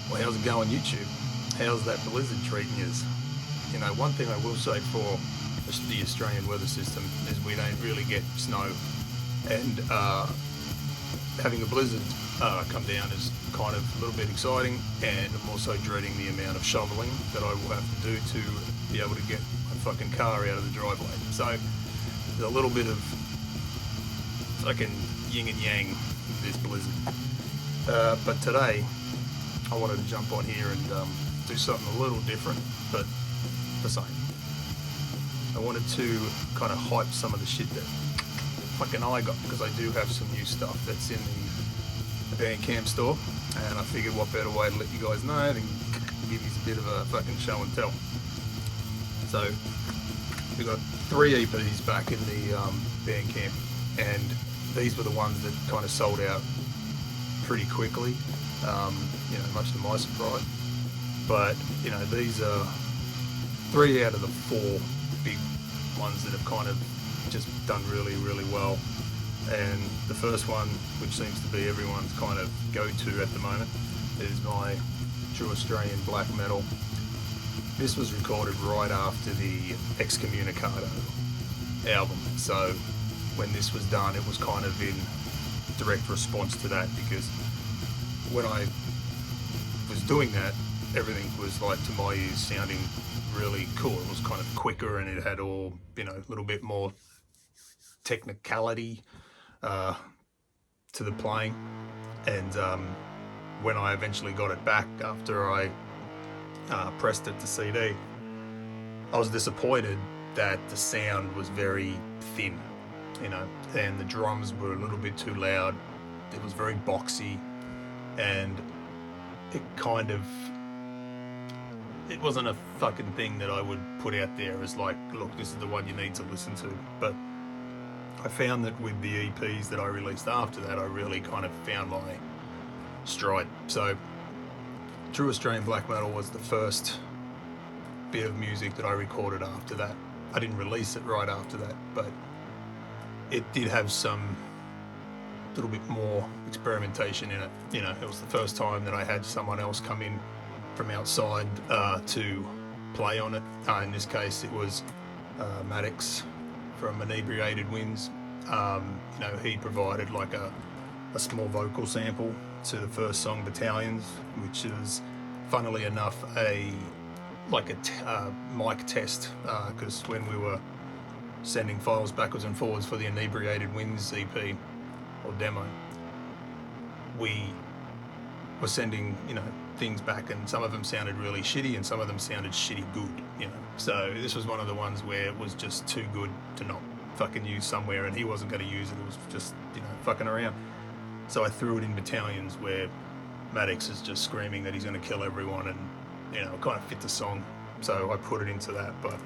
Well, how's it going, YouTube? How's that blizzard treating you? You know, one thing I will say for the Australian weather system is we don't really get snow, and having a blizzard come down is kind of a little bit exciting, and I'm also dreading the amount of shoveling that I will have to do to be able to get my fucking car out of the driveway. So there's a little bit of fucking yin and yang with this blizzard. But today I wanted to jump on here and do something a little different, but the same. I wanted to kind of hype some of the shit that fucking I got, because I do have some new stuff that's in the Bandcamp store, and I figured what better way to let you guys know than give you a bit of a fucking show and tell. So we got 3 EPs back in the Bandcamp, and these were the ones that kind of sold out pretty quickly, you know, much to my surprise. But you know, these are 3 out of the 4 big ones that have kind of just done really, really well. And the first one, which seems to be everyone's kind of go-to at the moment, is my True Australian Black Metal. This was recorded right after the Excommunicado album, so when this was done, it was kind of in direct response to that, because when I was doing that, everything was, like, to my ears, sounding really cool. It was kind of quicker, and it had all, you know, a little bit more technicality to the playing. And when I eventually got it back after I pressed it to CD, I was disappointed that the sound was very thin, you know, and the drums were a little bit too loud. It was very boxy, and it kind of, it wasn't a fucking thing that I would put out there as like, look, this is the one you need to listen to. But I found that with the EPs that I released after that, I really kind of found my stride. So True Australian Black Metal was the first bit of music that I recorded after that. I didn't release it right after that, but it did have some little bit more experimentation in it. You know, it was the first time that I had someone else come in from outside to play on it. In this case, it was Maddox from Inebriated Winds. You know, he provided like a small vocal sample to the first song, Battalions, which is, funnily enough, a mic test, because when we were sending files backwards and forwards for the Inebriated Winds EP or demo, we were sending, you know, things back, and some of them sounded really shitty and some of them sounded shitty good, you know. So this was one of the ones where it was just too good to not fucking use somewhere, and he wasn't going to use it. It was just, you know, fucking around. So I threw it in Battalions, where Maddox is just screaming that he's going to kill everyone, and, you know, it kind of fit the song. So I put it into that. But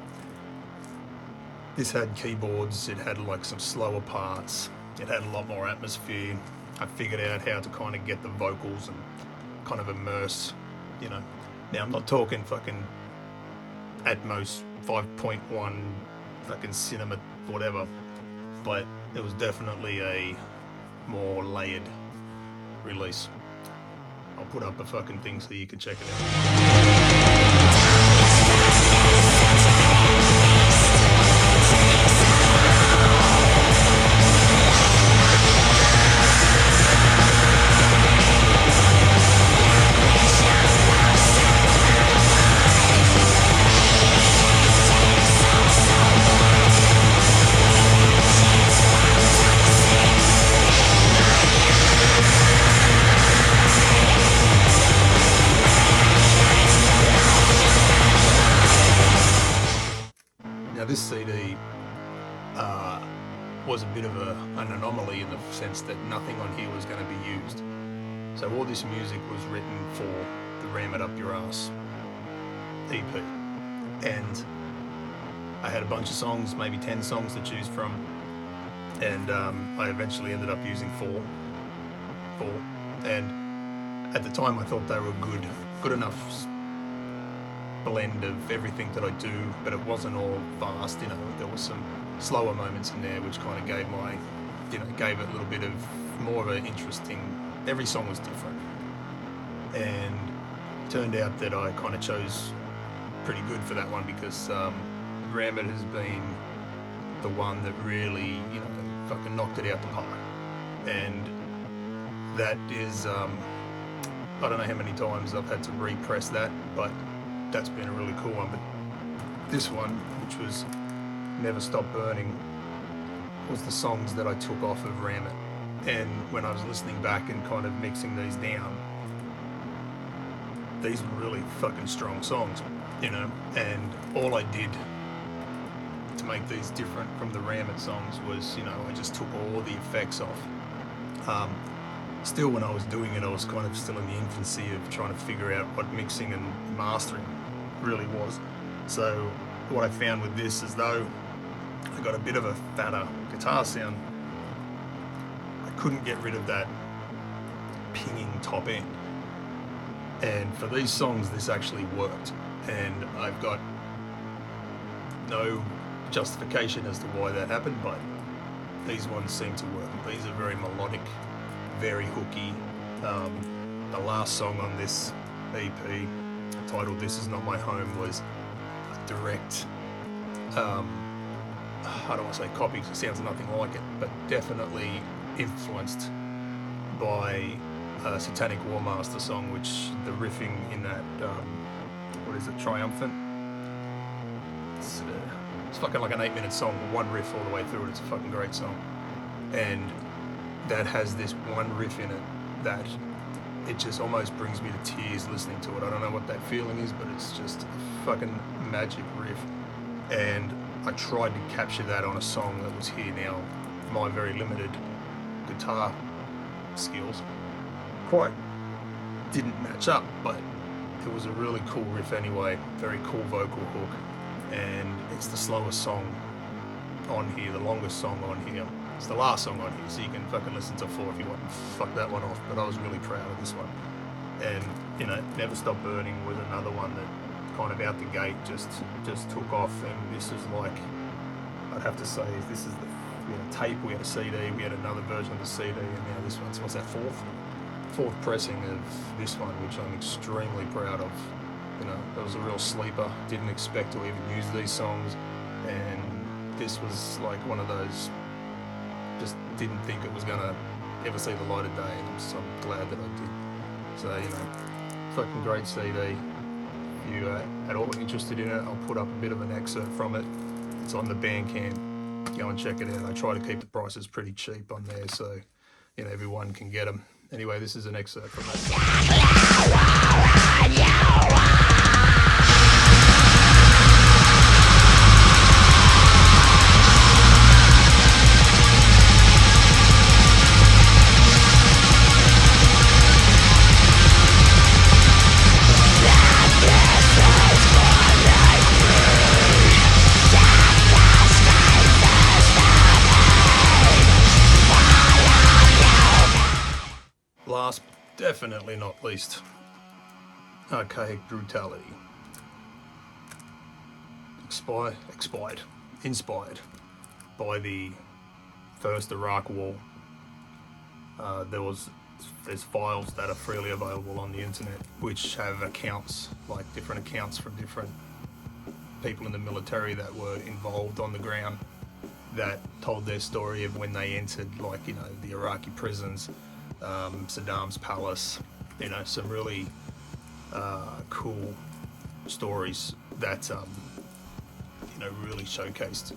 this had keyboards, it had like some slower parts, it had a lot more atmosphere. I figured out how to kind of get the vocals and kind of immerse, you know. Now, I'm not talking fucking Atmos 5.1 fucking cinema whatever, but it was definitely a more layered release. I'll put up a fucking thing so you can check it out. Now, this CD was a bit of an anomaly in the sense that nothing on here was going to be used. So all this music was written for the Ram It Up Your Ass EP. And I had a bunch of songs, maybe 10 songs to choose from. And I eventually ended up using 4. And at the time I thought they were good enough blend of everything that I do, but it wasn't all fast, you know. There was some slower moments in there which kind of gave my, you know, gave it a little bit of more of an interesting, every song was different. And turned out that I kind of chose pretty good for that one because Rammet has been the one that really, fucking knocked it out the park. And that is, I don't know how many times I've had to repress that, but that's been a really cool one. But this one, which was Never Stop Burning, was the songs that I took off of Rammet. And when I was listening back and kind of mixing these down, these were really fucking strong songs, and all I did to make these different from the Rammet songs was, I just took all the effects off. Still, when I was doing it, I was kind of still in the infancy of trying to figure out what mixing and mastering really was. So what I found with this is, though I got a bit of a fatter guitar sound, I couldn't get rid of that pinging top end. And for these songs, this actually worked. And I've got no justification as to why that happened, but these ones seem to work. These are very melodic, very hooky. The last song on this EP, titled This Is Not My Home, was a direct, I don't want to say copy because it sounds nothing like it, but definitely influenced by a Satanic Warmaster song, which the riffing in that, Triumphant? It's fucking like an 8-minute song, one riff all the way through it. It's a fucking great song. And that has this one riff in it that it just almost brings me to tears listening to it. I don't know what that feeling is, but it's just a fucking magic riff. And I tried to capture that on a song that was here now. My very limited guitar skills quite didn't match up, but it was a really cool riff anyway, very cool vocal hook, and it's the slowest song on here, the longest song on here. It's the last song on here, so you can fucking listen to 4 if you want and fuck that one off, but I was really proud of this one. And, Never Stop Burning was another one that kind of out the gate just took off, and this is like, I'd have to say, this is we had a tape, we had a CD, we had another version of the CD, and now this one's, what's that, fourth pressing of this one, which I'm extremely proud of. It was a real sleeper. Didn't expect to even use these songs, and this was like one of those, just didn't think it was gonna ever see the light of day, and I'm so glad that I did. So, fucking great CD. If you at all interested in it, I'll put up a bit of an excerpt from it. It's on the Bandcamp. Go and check it out. I try to keep the prices pretty cheap on there, so everyone can get them. Anyway, this is an excerpt from that song. Last, definitely not least, Archaic Brutality. Inspired by the first Iraq War. There's files that are freely available on the internet, which have accounts, like different accounts from different people in the military that were involved on the ground, that told their story of when they entered, the Iraqi prisons, Saddam's palace, some really cool stories that really showcased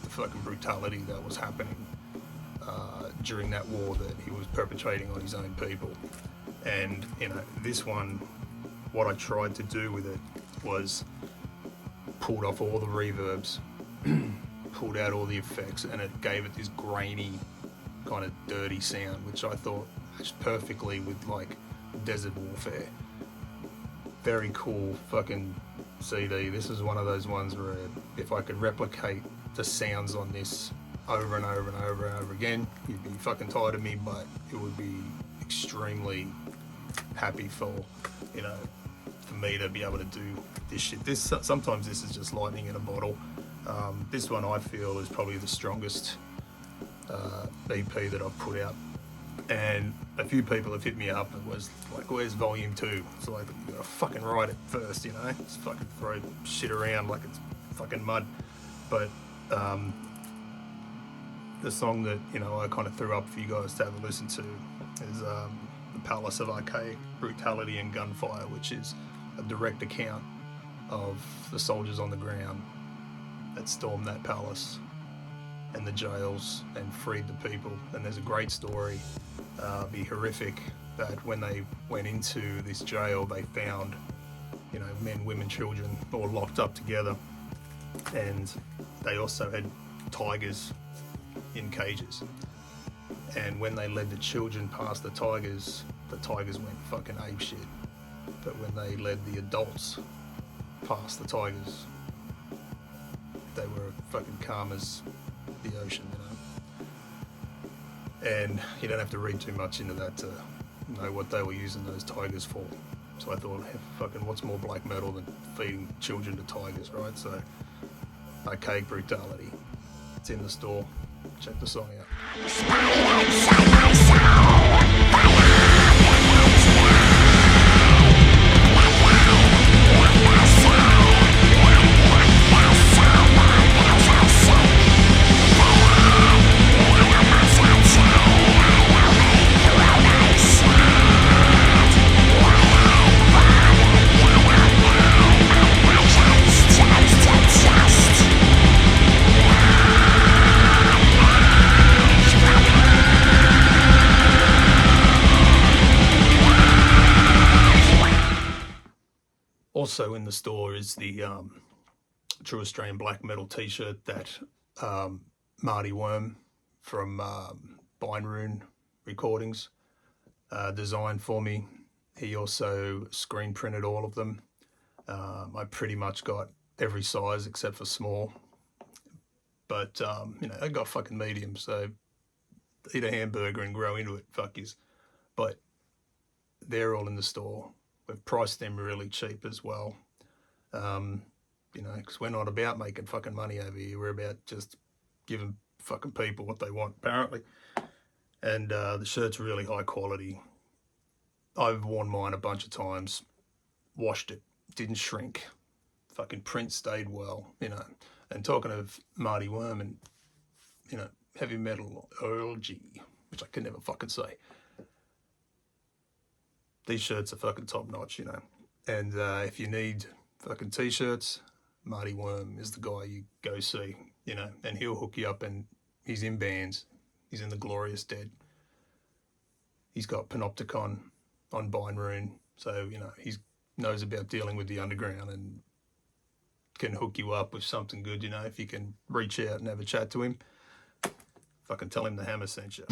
the fucking brutality that was happening during that war that he was perpetrating on his own people. And this one, what I tried to do with it was pulled off all the reverbs, pulled out all the effects, and it gave it this grainy, kind of dirty sound, which I thought matched perfectly with Desert Warfare. Very cool fucking CD. This is one of those ones where if I could replicate the sounds on this over and over and over and over again, you'd be fucking tired of me, but it would be extremely happy for me to be able to do this shit. Sometimes this is just lightning in a bottle. This one I feel is probably the strongest EP that I've put out And a few people have hit me up and was like, where's volume 2? So like, you gotta fucking write it first, you know? Just fucking throw shit around like it's fucking mud. But the song that, you know, I kind of threw up for you guys to have a listen to is The Palace of Archaic Brutality and Gunfire, which is a direct account of the soldiers on the ground that stormed that palace and the jails and freed the people. And there's a great story, be horrific, that when they went into this jail, they found, you know, men, women, children all locked up together, and they also had tigers in cages. And when they led the children past the tigers went fucking apeshit. But when they led the adults past the tigers, they were fucking calm as the ocean, you know. And you don't have to read too much into that to know what they were using those tigers for. So I thought, hey, fucking what's more black metal than feeding children to tigers, right? So Archaic Brutality, it's in the store. Check the song out. Also in the store is the True Australian Black Metal t-shirt that Marty Worm from Bindrune Recordings designed for me. He also screen printed all of them. I pretty much got every size except for small. But, you know, I got fucking medium, so eat a hamburger and grow into it, fuck yous. But they're all in the store. We've priced them really cheap as well, you know, because we're not about making fucking money over here. We're about just giving fucking people what they want, apparently. And the shirt's really high quality. I've worn mine a bunch of times, washed it, didn't shrink. Fucking print stayed well, you know. And talking of Marty Worm and, you know, heavy metal orgy, which I can never fucking say. These shirts are fucking top notch, you know. And if you need fucking t-shirts, Marty Worm is the guy you go see, you know. And he'll hook you up, and he's in bands. He's in the Glorious Dead. He's got Panopticon on Bindrune. So, you know, he knows about dealing with the underground and can hook you up with something good, you know. If you can reach out and have a chat to him, fucking tell him the Hammer sent you.